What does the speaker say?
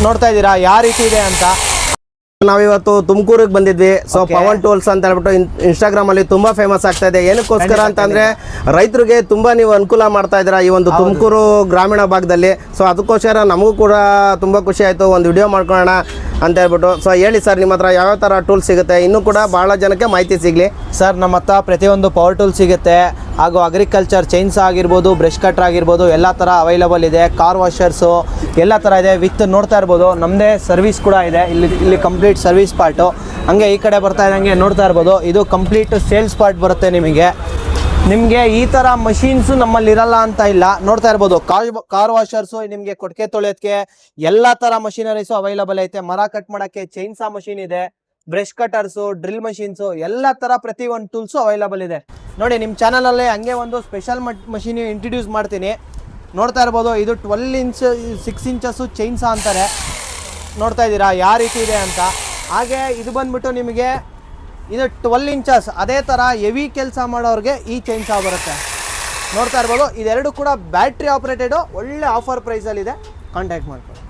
ನೋಡ್ತಾ ಇದ್ದೀರಾ ಯಾವ ರೀತಿ ಇದೆ ಅಂತ. ನಾವಿವತ್ತು ತುಮಕೂರಿಗೆ ಬಂದಿದ್ವಿ. ಸೊ ಪವನ್ ಟೂಲ್ಸ್ ಅಂತ ಹೇಳ್ಬಿಟ್ಟು ಇನ್ಸ್ಟಾಗ್ರಾಮ್ ಅಲ್ಲಿ ತುಂಬಾ ಫೇಮಸ್ ಆಗ್ತಾ ಇದೆ. ಏನಕ್ಕೋಸ್ಕರ ಅಂತಂದ್ರೆ ರೈತರಿಗೆ ತುಂಬಾ ನೀವು ಅನುಕೂಲ ಮಾಡ್ತಾ ಇದ್ದೀರಾ ಈ ಒಂದು ತುಮಕೂರು ಗ್ರಾಮೀಣ ಭಾಗದಲ್ಲಿ. ಸೊ ಅದಕ್ಕೋಸ್ಕರ ನಮಗೂ ಕೂಡ ತುಂಬಾ ಖುಷಿ ಆಯ್ತು, ಒಂದು ವಿಡಿಯೋ ಮಾಡ್ಕೊಳ್ಳೋಣ ಅಂತ ಹೇಳ್ಬಿಟ್ಟು. ಸೊ ಹೇಳಿ ಸರ್, ನಿಮ್ಮ ಹತ್ರ ಯಾವ್ಯಾವ ಥರ ಟೂಲ್ಸ್ ಸಿಗುತ್ತೆ, ಇನ್ನೂ ಕೂಡ ಭಾಳ ಜನಕ್ಕೆ ಮಾಹಿತಿ ಸಿಗಲಿ. ಸರ್ ನಮ್ಮ ಹತ್ರ ಪ್ರತಿಯೊಂದು ಪವರ್ ಟೂಲ್ ಸಿಗುತ್ತೆ, ಹಾಗೂ ಅಗ್ರಿಕಲ್ಚರ್ ಚೈನ್ಸ್ ಆಗಿರ್ಬೋದು, ಬ್ರಷ್ ಕಟ್ರ್ ಆಗಿರ್ಬೋದು, ಎಲ್ಲ ಥರ ಅವೈಲಬಲ್ ಇದೆ. ಕಾರ್ ವಾಷರ್ಸು ಎಲ್ಲ ಥರ ಇದೆ. ವಿತ್ ನೋಡ್ತಾ ಇರ್ಬೋದು ನಮ್ಮದೇ ಸರ್ವಿಸ್ ಕೂಡ ಇದೆ. ಇಲ್ಲಿ ಕಂಪ್ಲೀಟ್ ಸರ್ವಿಸ್ ಪಾರ್ಟು. ಹಂಗೆ ಈ ಕಡೆ ಬರ್ತಾ ಇದ್ದಂಗೆ ನೋಡ್ತಾ ಇರ್ಬೋದು, ಇದು ಕಂಪ್ಲೀಟ್ ಸೇಲ್ಸ್ ಪಾರ್ಟ್ ಬರುತ್ತೆ. ನಿಮಗೆ ಈ ಥರ ಮಷೀನ್ಸು ನಮ್ಮಲ್ಲಿ ಇರಲ್ಲ ಅಂತ ಇಲ್ಲ. ನೋಡ್ತಾ ಇರ್ಬೋದು ಕಾರ್ ವಾಷರ್ಸು, ನಿಮಗೆ ಕೊಟ್ಟಿಗೆ ತೊಳೆಯೋದಕ್ಕೆ ಎಲ್ಲ ಥರ ಮಷೀನರೀಸು ಅವೈಲಬಲ್ ಐತೆ. ಮರ ಕಟ್ ಮಾಡೋಕ್ಕೆ ಚೈನ್ಸಾ ಮಷೀನ್ ಇದೆ, ಬ್ರಷ್ ಕಟರ್ಸು, ಡ್ರಿಲ್ ಮಷೀನ್ಸು, ಎಲ್ಲ ಥರ ಪ್ರತಿ ಒಂದು ಟೂಲ್ಸು ಅವೈಲಬಲ್ ಇದೆ. ನೋಡಿ ನಿಮ್ಮ ಚಾನಲಲ್ಲಿ ಹಂಗೆ ಒಂದು ಸ್ಪೆಷಲ್ ಮಷೀನ್ ಇಂಟ್ರಡ್ಯೂಸ್ ಮಾಡ್ತೀನಿ. ನೋಡ್ತಾ ಇರ್ಬೋದು, ಇದು 12 ಇಂಚ್ 6 ಇಂಚಸ್ಸು ಚೈನ್ಸಾ ಅಂತಾರೆ. ನೋಡ್ತಾ ಇದ್ದೀರಾ ಯಾವ ರೀತಿ ಇದೆ ಅಂತ. ಹಾಗೆ ಇದು ಬಂದ್ಬಿಟ್ಟು ನಿಮಗೆ ಇದು 12 ಇಂಚಸ್. ಅದೇ ಥರ ಹೆವಿ ಕೆಲಸ ಮಾಡೋರಿಗೆ ಈ ಚೈನ್ಸಾ ಬರುತ್ತೆ. ನೋಡ್ತಾ ಇರ್ಬೋದು, ಇದೆರಡು ಕೂಡ ಬ್ಯಾಟ್ರಿ ಆಪ್ರೇಟೆಡು, ಒಳ್ಳೆ ಆಫರ್ ಪ್ರೈಸಲ್ಲಿದೆ. ಕಾಂಟ್ಯಾಕ್ಟ್ ಮಾಡ್ಕೊಳ್ಳಿ.